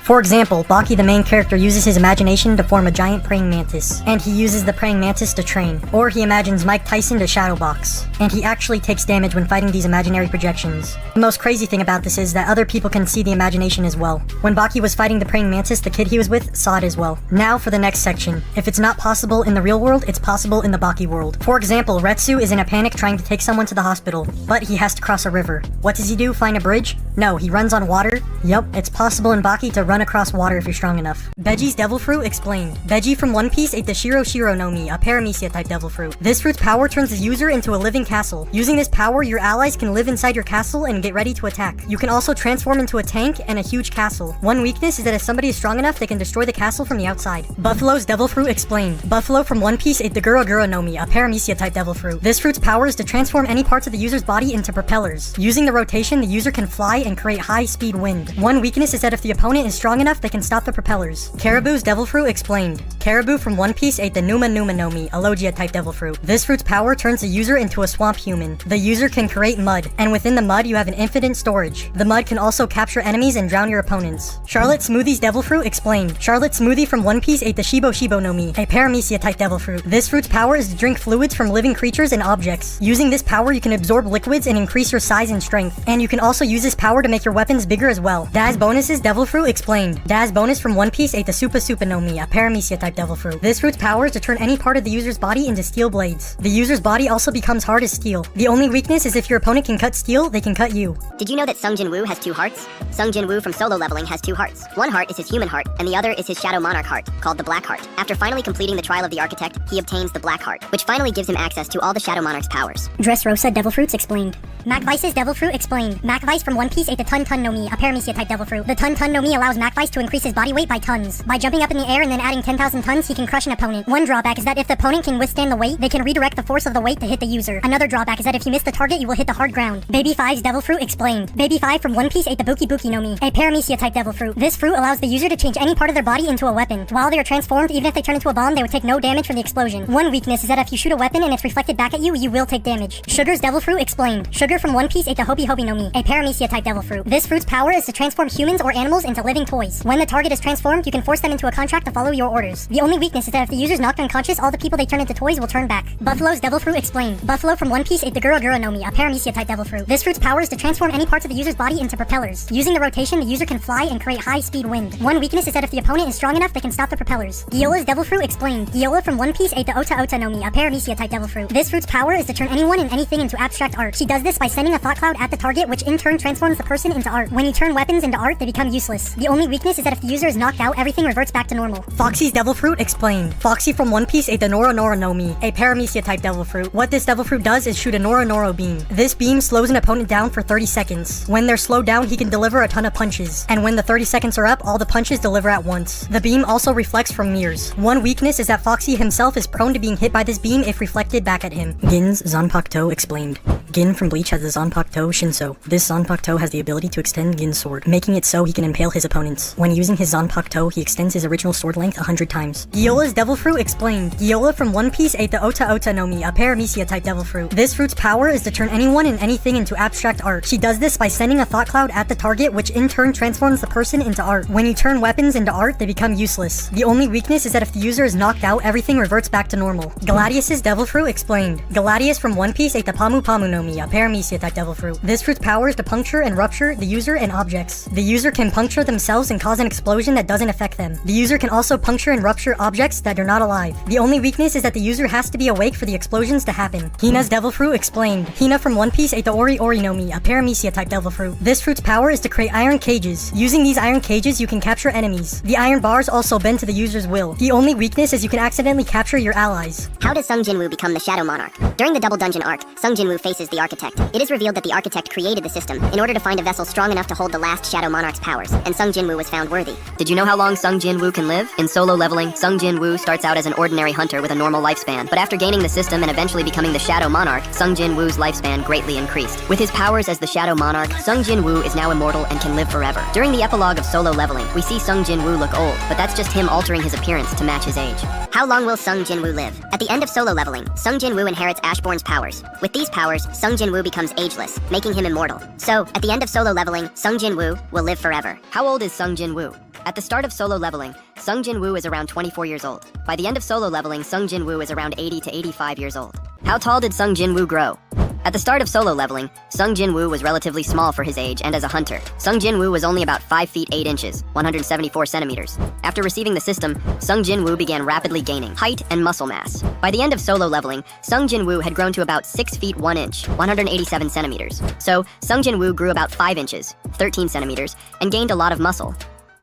For example, Baki, the main character, uses his imagination to form a giant praying mantis, and he uses the praying mantis to train. Or he imagines Mike Tyson to shadowbox, and he actually takes damage when fighting these imaginary projections. The most crazy thing about this is that other people can see the imagination as well. When Baki was fighting the praying mantis, the kid he was with saw it as well. Now for the next section. If it's not possible in the real world, it's possible in the Baki world. For example, Retsu is in a panic trying to take someone to the hospital, but he has to cross a river. What does he do? Find a bridge? No, he runs on water. Yup, it's possible in Baki to run across water if you're strong enough. Beji's Devil Fruit explained. Beji from One Piece ate the Shiro Shiro no Mi, a Paramecia type devil fruit. This fruit's power turns the user into a living castle. Using this power, your allies can live inside your castle and get ready to attack. You can also transform into a tank and a huge castle. One weakness is that if somebody is strong enough, they can destroy the castle from the outside. Buffalo's Devil Fruit explained. Buffalo from One Piece ate the Gura Gura no Mi, a Paramecia type devil fruit. This fruit's power is to transform any parts of the user's body into propellers. Using the rotation, the user can fly and create high-speed wind. One weakness is that if the opponent is strong enough, they can stop the propellers. Caribou's Devil Fruit explained. Caribou from One Piece ate the Numa Numa no Mi, a Logia type devil fruit. This fruit's power turns the user into a swamp human. The user can create mud, and within the mud you have an infinite storage. The mud can also capture enemies and drown your opponents. Charlotte Smoothie's Devil Fruit explained. Charlotte Smoothie from One Piece ate the Shibo Shibo no Mi, a Paramecia type devil fruit. This fruit's power is to drink fluids from living creatures and objects. Using this power, you can absorb liquids and increase your size and strength. And you can also use this power to make your weapons bigger as well. Daz Bonus's Devil Fruit explained. Daz Bonus from One Piece ate the Supa Supa no Mi, a Paramecia type devil fruit. This fruit's power is to turn any part of the user's body into steel blades. The user's body also becomes hard as steel. The only weakness is if your opponent can cut steel, they can cut you. Did you know that Sung Jin Woo has 2 hearts? Sung Jin Woo from Solo Leveling has 2 hearts. One heart is his human heart, and the other is his Shadow Monarch heart, called the Black Heart. After finally completing the Trial of the Architect, he obtains the Black Heart, which finally gives him access to all the Shadow Monarch's powers. Dressrosa Devil Fruits explained. Macvice's Devil Fruit explained. Macvice from One Piece ate the Tun Tun no Mi, a Paramecia type devil fruit. The Tun Tun no Mi allows Macvice to increase his body weight by tons. By jumping up in the air and then adding 10,000 tons, he can crush an opponent. One drawback is that if the opponent can withstand the weight, they can redirect the force of the weight to hit the user. Another drawback is that if you miss the target, you will hit the hard ground. Baby Five's Devil Fruit explained. Baby Five from One Piece ate the Buki Buki no Mi, a Paramecia type devil fruit. This fruit allows the user to change any part of their body into a weapon. While they are transformed, even if they turn into a bomb, they would take no damage from the explosion. One weakness is that if you shoot a weapon and it's reflected back at you, you will take damage. Sugar's Devil Fruit explained. Sugar from One Piece ate the Hobi Hobi no Mi, a Paramecia type devil fruit. This fruit's power is to transform humans or animals into living toys. When the target is transformed, you can force them into a contract to follow your orders. The only weakness is that if the user's knocked unconscious, all the people they turn into toys will turn back. Buffalo's Devil Fruit explained. Buffalo from One Piece ate the Gura Gura no Mi, a Paramecia type devil fruit. This fruit's power is to transform any parts of the user's body into propellers. Using the rotation, the user can fly and create high-speed wind. One weakness is that if the opponent is strong enough, they can stop the propellers. Giola's Devil Fruit explained. Giola from One Piece ate the Ota Ota no Mi, a Paramecia type devil fruit. This fruit's power is to turn anyone and anything into abstract art. She does this by sending a thought cloud at the target, which in turn transforms the person into art. When you turn weapons into art, they become useless. The only weakness is that if the user is knocked out, everything reverts back to normal. Foxy's Devil Fruit explained. Foxy from One Piece ate the Noro Noro no Mi, a Paramecia type devil fruit. What this devil fruit does is shoot a Noro Noro beam. This beam slows an opponent down for 30 seconds. When they're slowed down, he can deliver a ton of punches. And when the 30 seconds are up, all the punches deliver at once. The beam also reflects from mirrors. One weakness is that Foxy himself is prone to being hit by this beam if reflected back at him. Gin's Zanpakuto explained. Gin from Bleach has the Zanpakuto Shinso. This Zanpakuto has the ability to extend Gin's sword, making it so he can impale his opponents. When using his Zanpakuto, he extends his original sword length 100 times. Giola's Devil Fruit explained. Giola from One Piece ate the Ota Ota no Mi, a Paramecia type devil fruit. This fruit's power is to turn anyone and anything into abstract art. She does this by sending a thought cloud at the target, which in turn transforms the person into art. When you turn weapons into art, they become useless. The only weakness is that if the user is knocked out, everything reverts back to normal. Gladius's Devil Fruit explained. Gladius from One Piece ate the Pamu Pamu no Mi, a Paramecia type devil fruit. This fruit's power is to puncture and rupture the user and objects. The user can puncture themselves and cause an explosion that doesn't affect them. The user can also puncture and rupture objects that are not alive. The only weakness is that the user has to be awake for the explosions to happen. Hina's Devil Fruit explained. Hina from One Piece ate the Ori Ori no Mi, a Paramecia type devil fruit. This fruit's power is to create iron cages. Using these iron cages, you can capture enemies. The iron bars also bend to the user's will. The only weakness is you can accidentally capture your allies. How does Sung Jin Woo become the Shadow Monarch? During the Double Dungeon arc, Sung Jin Woo faces the Architect. It is revealed that the Architect created the system in order to find a vessel strong enough to hold the last Shadow Monarch's powers, and Sung Jin Woo was found worthy. Did you know how long Sung Jin Woo can live? In Solo Leveling, Sung Jin Woo starts out as an ordinary hunter with a normal lifespan, but after gaining the system and eventually becoming the Shadow Monarch, Sung Jin Woo's lifespan greatly increased. With his powers as the Shadow Monarch, Sung Jin Woo is now immortal and can live forever. During the epilogue of Solo Leveling, we see Sung Jin Woo look old, but that's just him altering his appearance to match his age. How long will Sung Jin Woo live? At the end of Solo Leveling, Sung Jin Woo inherits Ashborn's powers. With these powers, Sung Jin Woo becomes ageless, making him immortal. So, at the end of Solo Leveling, Sung Jin Woo will live forever. How old is Sung Jin Woo? At the start of solo leveling, Sung Jin Woo is around 24 years old. By the end of solo leveling, Sung Jin Woo is around 80 to 85 years old. How tall did Sung Jin Woo grow? At the start of solo leveling, Sung Jin Woo was relatively small for his age and as a hunter. Sung Jin Woo was only about 5 feet 8 inches, 174 centimeters. After receiving the system, Sung Jin Woo began rapidly gaining height and muscle mass. By the end of solo leveling, Sung Jin Woo had grown to about 6 feet 1 inch, 187 centimeters. So, Sung Jin Woo grew about 5 inches, 13 centimeters, and gained a lot of muscle.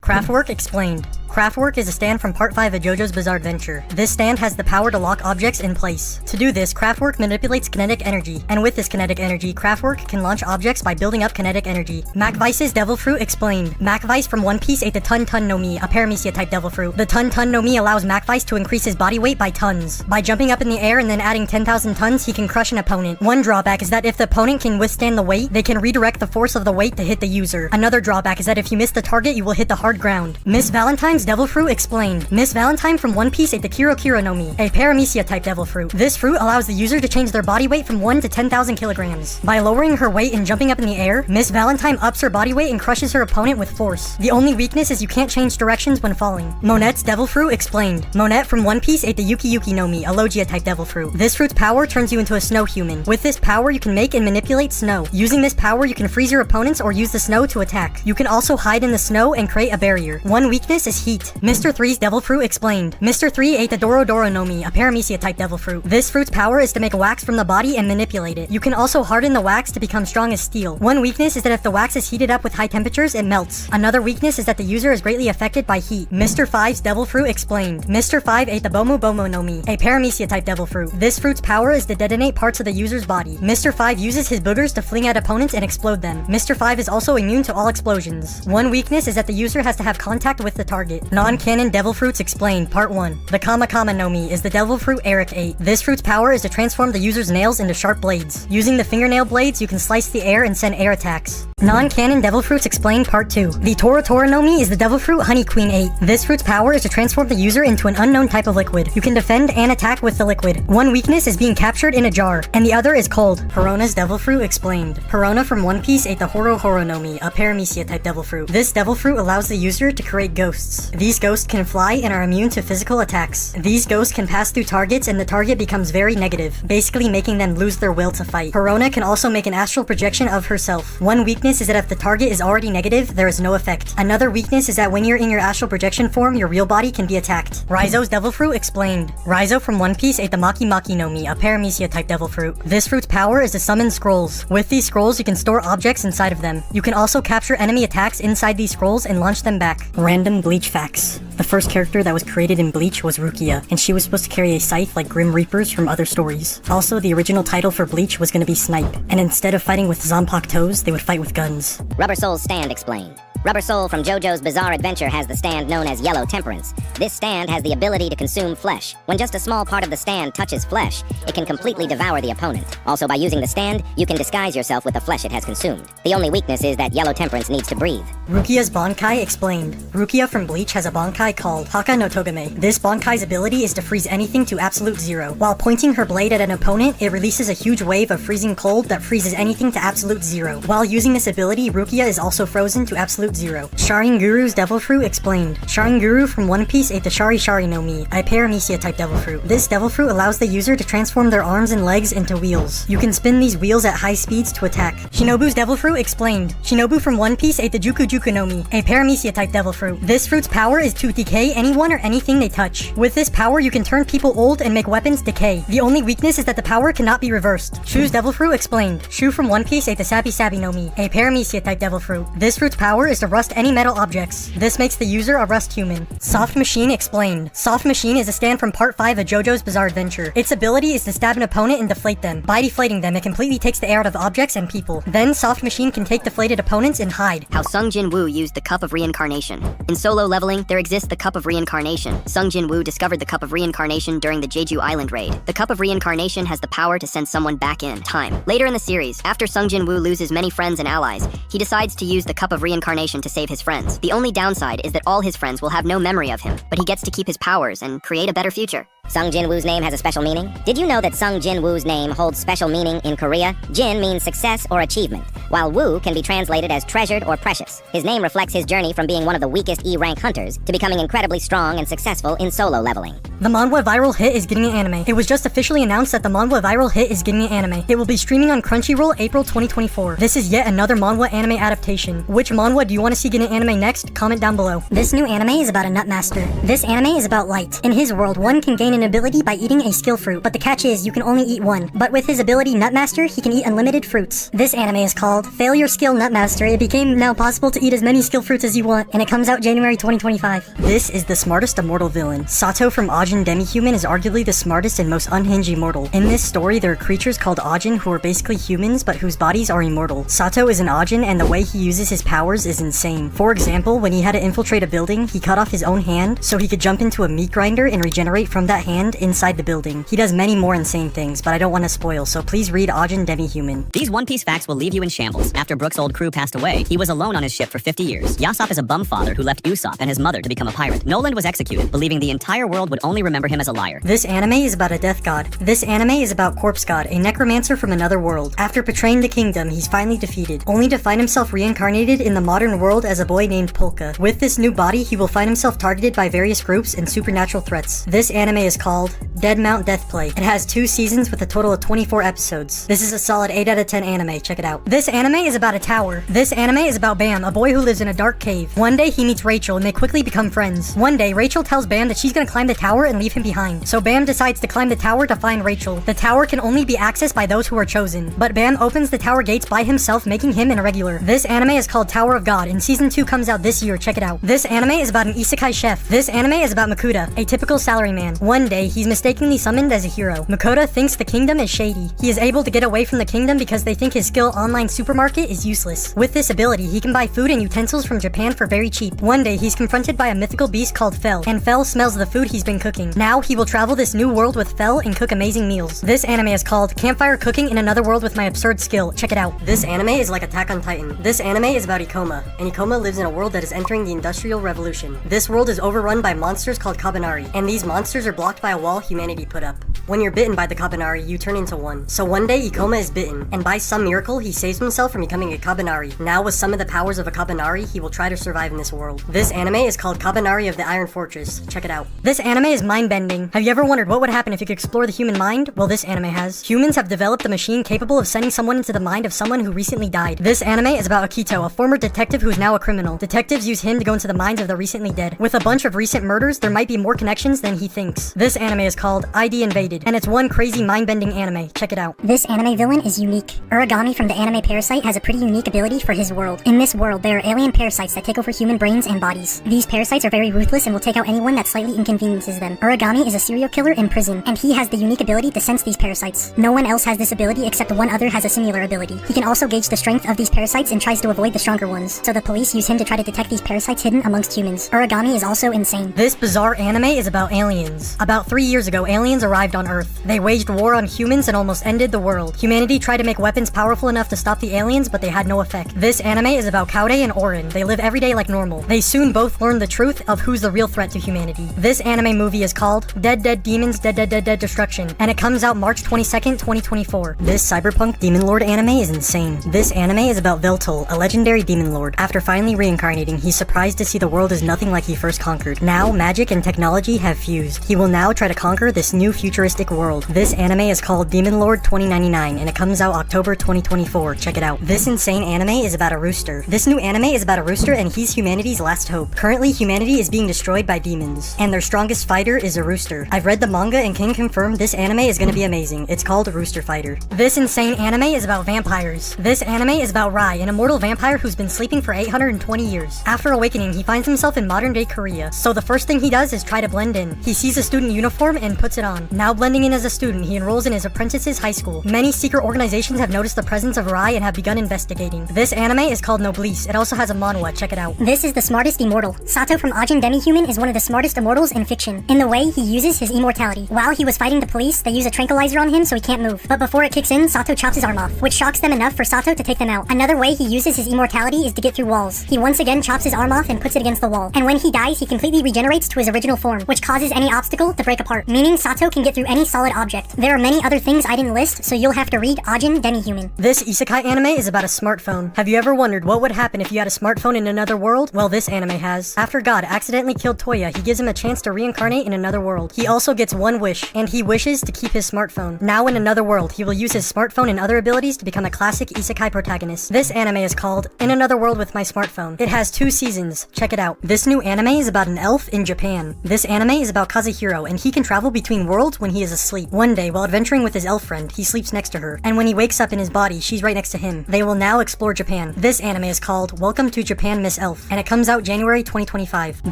Craftwork explained. Craftwork is a stand from Part 5 of JoJo's Bizarre Adventure. This stand has the power to lock objects in place. To do this, Craftwork manipulates kinetic energy, and with this kinetic energy, Craftwork can launch objects by building up kinetic energy. MacVice's Devil Fruit explained. MacVice from One Piece ate the Ton Ton no Mi, a Paramecia type Devil Fruit. The Ton Ton no Mi allows MacVice to increase his body weight by tons. By jumping up in the air and then adding 10,000 tons, he can crush an opponent. One drawback is that if the opponent can withstand the weight, they can redirect the force of the weight to hit the user. Another drawback is that if you miss the target, you will hit the hard ground. Miss Valentine's Devil Fruit explained. Miss Valentine from One Piece ate the Kiro Kiro no Mi, a Paramecia type Devil Fruit. This fruit allows the user to change their body weight from 1 to 10,000 kilograms. By lowering her weight and jumping up in the air, Miss Valentine ups her body weight and crushes her opponent with force. The only weakness is you can't change directions when falling. Monette's Devil Fruit explained. Monette from One Piece ate the Yuki Yuki no Mi, a Logia type Devil Fruit. This fruit's power turns you into a snow human. With this power, you can make and manipulate snow. Using this power, you can freeze your opponents or use the snow to attack. You can also hide in the snow and create a barrier. One weakness is heat. Mr. 3's Devil Fruit explained. Mr. 3 ate the Doro Doro no Mi, a Paramecia type Devil Fruit. This fruit's power is to make wax from the body and manipulate it. You can also harden the wax to become strong as steel. One weakness is that if the wax is heated up with high temperatures, it melts. Another weakness is that the user is greatly affected by heat. Mr. 5's Devil Fruit explained. Mr. 5 ate the Bomu Bomu no Mi, a Paramecia type Devil Fruit. This fruit's power is to detonate parts of the user's body. Mr. 5 uses his boogers to fling at opponents and explode them. Mr. 5 is also immune to all explosions. One weakness is that the user has to have contact with the target. Non-canon Devil Fruits explained. Part 1. The Kama Kama no Mi is the Devil Fruit Eric ate. This fruit's power is to transform the user's nails into sharp blades. Using the fingernail blades, you can slice the air and send air attacks. Non-canon Devil Fruits explained. Part 2. The Tora Tora no Mi is the Devil Fruit Honey Queen ate. This fruit's power is to transform the user into an unknown type of liquid. You can defend and attack with the liquid. One weakness is being captured in a jar, and the other is cold. Perona's Devil Fruit explained. Perona from One Piece ate the Horo Horo no Mi, a Paramecia type Devil Fruit. This Devil Fruit allows the user to create ghosts. These ghosts can fly and are immune to physical attacks. These ghosts can pass through targets and the target becomes very negative, basically making them lose their will to fight. Perona can also make an astral projection of herself. One weakness is that if the target is already negative, there is no effect. Another weakness is that when you're in your astral projection form, your real body can be attacked. Raizo's Devil Fruit explained. Raizo from One Piece ate the Maki Maki no Mi, a Paramecia type Devil Fruit. This fruit's power is to summon scrolls. With these scrolls, you can store objects inside of them. You can also capture enemy attacks inside these scrolls and launch them back. Random Bleach facts. The first character that was created in Bleach was Rukia, and she was supposed to carry a scythe like Grim Reapers from other stories. Also, the original title for Bleach was going to be Snipe, and instead of fighting with Zanpakuto toes, they would fight with guns. Rubber Soul's stand explained. Rubber Soul from JoJo's Bizarre Adventure has the stand known as Yellow Temperance. This stand has the ability to consume flesh. When just a small part of the stand touches flesh, it can completely devour the opponent. Also, by using the stand, you can disguise yourself with the flesh it has consumed. The only weakness is that Yellow Temperance needs to breathe. Rukia's Bankai explained. Rukia from Bleach has a Bankai called Haka no Togame. This Bankai's ability is to freeze anything to absolute zero. While pointing her blade at an opponent, it releases a huge wave of freezing cold that freezes anything to absolute zero. While using this ability, Rukia is also frozen to absolute zero. Sharinguru's Devil Fruit explained. Sharinguru from One Piece ate the Shari Shari no Mi, a Paramecia type Devil Fruit. This Devil Fruit allows the user to transform their arms and legs into wheels. You can spin these wheels at high speeds to attack. Shinobu's Devil Fruit explained. Shinobu from One Piece ate the Juku Juku no Mi, a Paramecia type Devil Fruit. This fruit's power is to decay anyone or anything they touch. With this power, you can turn people old and make weapons decay. The only weakness is that the power cannot be reversed. Shu's Devil Fruit explained. Shu from One Piece ate the Sabi Sabi no Mi, a Paramecia type Devil Fruit. This fruit's power is to rust any metal objects. This makes the user a rust human. Soft Machine explained. Soft Machine is a stand from Part 5 of JoJo's Bizarre Adventure. Its ability is to stab an opponent and deflate them. By deflating them, it completely takes the air out of objects and people. Then Soft Machine can take deflated opponents and hide. How Sung Jin Woo used the Cup of Reincarnation. In solo leveling, there exists the Cup of Reincarnation. Sung Jin Woo discovered the Cup of Reincarnation during the Jeju Island raid. The Cup of Reincarnation has the power to send someone back in time. Later in the series, after Sung Jin Woo loses many friends and allies, he decides to use the Cup of Reincarnation to save his friends. The only downside is that all his friends will have no memory of him, but he gets to keep his powers and create a better future. Sung Jin Woo's name has a special meaning? Did you know that Sung Jin Woo's name holds special meaning in Korea? Jin means success or achievement, while Woo can be translated as treasured or precious. His name reflects his journey from being one of the weakest E-rank hunters to becoming incredibly strong and successful in solo leveling. The manhwa viral hit is getting an anime. It was just officially announced that the manhwa viral hit is getting an anime. It will be streaming on Crunchyroll April 2024. This is yet another manhwa anime adaptation. Which manhwa do you want to see get an anime next? Comment down below. This new anime is about a Nutmaster. This anime is about light. In his world, one can gain an ability by eating a skill fruit, but the catch is you can only eat one. But with his ability Nutmaster, he can eat unlimited fruits. This anime is called Failure Skill Nutmaster. It became now possible to eat as many skill fruits as you want, and it comes out January 2025. This is the smartest immortal villain. Sato from Ajin Demi-Human is arguably the smartest and most unhinged immortal. In this story, there are creatures called Ajin who are basically humans, but whose bodies are immortal. Sato is an Ajin, and the way he uses his powers is insane. For example, when he had to infiltrate a building, he cut off his own hand so he could jump into a meat grinder and regenerate from that hand inside the building. He does many more insane things, but I don't want to spoil, so please read Ajin Demi-Human. These One Piece facts will leave you in shambles. After Brook's old crew passed away, he was alone on his ship for 50 years. Yasop is a bum father who left Usopp and his mother to become a pirate. Noland was executed, believing the entire world would only remember him as a liar. This anime is about a death god. This anime is about Corpse God, a necromancer from another world. After betraying the kingdom, he's finally defeated, only to find himself reincarnated in the modern world as a boy named Polka. With this new body, he will find himself targeted by various groups and supernatural threats. This anime is called Dead Mount Deathplay. It has 2 seasons with a total of 24 episodes. This is a solid 8 out of 10 anime, check it out. This anime is about a tower. This anime is about Bam, a boy who lives in a dark cave. One day he meets Rachel and they quickly become friends. One day Rachel tells Bam that she's gonna climb the tower and leave him behind. So Bam decides to climb the tower to find Rachel. The tower can only be accessed by those who are chosen, but Bam opens the tower gates by himself, making him an irregular. This anime is called Tower of God, and season 2 comes out this year, check it out. This anime is about an isekai chef. This anime is about Makuta, a typical salaryman. One day he's mistakenly summoned as a hero. Makoto thinks the kingdom is shady. He is able to get away from the kingdom because they think his skill online supermarket is useless. With this ability, he can buy food and utensils from Japan for very cheap. One day he's confronted by a mythical beast called Fel, and Fel smells the food he's been cooking. Now he will travel this new world with Fel and cook amazing meals. This anime is called Campfire Cooking in Another World with My Absurd Skill. Check it out. This anime is like Attack on Titan. This anime is about Ikoma, and Ikoma lives in a world that is entering the Industrial Revolution. This world is overrun by monsters called Kabanari, and these monsters are blocked by a wall humanity put up. When you're bitten by the Kabanari, you turn into one. So one day Ikoma is bitten, and by some miracle he saves himself from becoming a Kabanari. Now with some of the powers of a Kabanari, he will try to survive in this world. This anime is called Kabanari of the Iron Fortress. Check it out. This anime is mind-bending. Have you ever wondered what would happen if you could explore the human mind? Well, this anime has. Humans have developed a machine capable of sending someone into the mind of someone who recently died. This anime is about Akito, a former detective who is now a criminal. Detectives use him to go into the minds of the recently dead. With a bunch of recent murders, there might be more connections than he thinks. This anime is called ID Invaded, and it's one crazy mind-bending anime. Check it out. This anime villain is unique. Uragami from the anime Parasite has a pretty unique ability for his world. In this world, there are alien parasites that take over human brains and bodies. These parasites are very ruthless and will take out anyone that slightly inconveniences them. Uragami is a serial killer in prison, and he has the unique ability to sense these parasites. No one else has this ability except one other has a similar ability. He can also gauge the strength of these parasites and tries to avoid the stronger ones, so the police use him to try to detect these parasites hidden amongst humans. Uragami is also insane. This bizarre anime is about aliens. About 3 years ago, aliens arrived on Earth. They waged war on humans and almost ended the world. Humanity tried to make weapons powerful enough to stop the aliens, but they had no effect. This anime is about Kaude and Orin. They live every day like normal. They soon both learn the truth of who's the real threat to humanity. This anime movie is called Dead Dead Demons Dead Dead Dead Dead Destruction, and it comes out March 22nd, 2024. This cyberpunk demon lord anime is insane. This anime is about Veltol, a legendary demon lord. After finally reincarnating, he's surprised to see the world is nothing like he first conquered. Now, magic and technology have fused. He will now try to conquer this new futuristic world. This anime is called Demon Lord 2099, and it comes out October 2024. Check it out. This insane anime is about a rooster. This new anime is about a rooster, and he's humanity's last hope. Currently, humanity is being destroyed by demons, and their strongest fighter is a rooster. I've read the manga and can confirm this anime is gonna be amazing. It's called Rooster Fighter. This insane anime is about vampires. This anime is about Rai, an immortal vampire who's been sleeping for 820 years. After awakening, he finds himself in modern-day Korea, so the first thing he does is try to blend in. He sees a student uniform and puts it on. Now blending in as a student, he enrolls in his apprentice's high school. Many secret organizations have noticed the presence of Rai and have begun investigating. This anime is called Noblesse. It also has a manhwa. Check it out. This is the smartest immortal. Sato from Ajin Demi-Human is one of the smartest immortals in fiction. In the way he uses his immortality. While he was fighting the police, they use a tranquilizer on him so he can't move. But before it kicks in, Sato chops his arm off, which shocks them enough for Sato to take them out. Another way he uses his immortality is to get through walls. He once again chops his arm off and puts it against the wall. And when he dies, he completely regenerates to his original form, which causes any obstacle to break apart, meaning Sato can get through any solid object. There are many other things I didn't list, so you'll have to read Ajin Demi-Human. This isekai anime is about a smartphone. Have you ever wondered what would happen if you had a smartphone in another world? Well, this anime has. After God accidentally killed Toya, he gives him a chance to reincarnate in another world. He also gets one wish, and he wishes to keep his smartphone. Now in another world, he will use his smartphone and other abilities to become a classic isekai protagonist. This anime is called In Another World with My Smartphone. It has 2 seasons. Check it out. This new anime is about an elf in Japan. This anime is about Kazuhiro, and he can travel between worlds when he is asleep. One day, while adventuring with his elf friend, he sleeps next to her, and when he wakes up in his body, she's right next to him. They will now explore Japan. This anime is called Welcome to Japan, Miss Elf, and it comes out January 2025.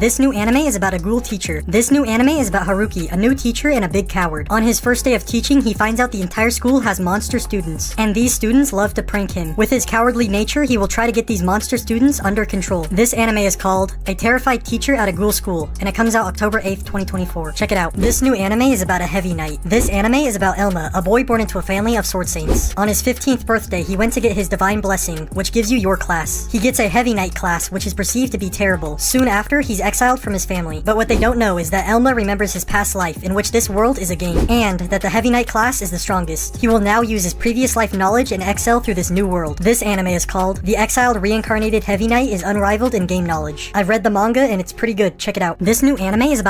This new anime is about a ghoul teacher. This new anime is about Haruki, a new teacher and a big coward. On his first day of teaching, he finds out the entire school has monster students, and these students love to prank him. With his cowardly nature, he will try to get these monster students under control. This anime is called A Terrified Teacher at a Ghoul School, and it comes out October 8th, 2024. Check it out. This new anime is about a heavy knight. This anime is about Elma, a boy born into a family of sword saints. On his 15th birthday, he went to get his divine blessing, which gives you your class. He gets a heavy knight class, which is perceived to be terrible. Soon after, he's exiled from his family. But what they don't know is that Elma remembers his past life, in which this world is a game, and that the heavy knight class is the strongest. He will now use his previous life knowledge and excel through this new world. This anime is called The Exiled Reincarnated Heavy Knight is Unrivaled in Game Knowledge. I've read the manga and it's pretty good. Check it out. This new anime is about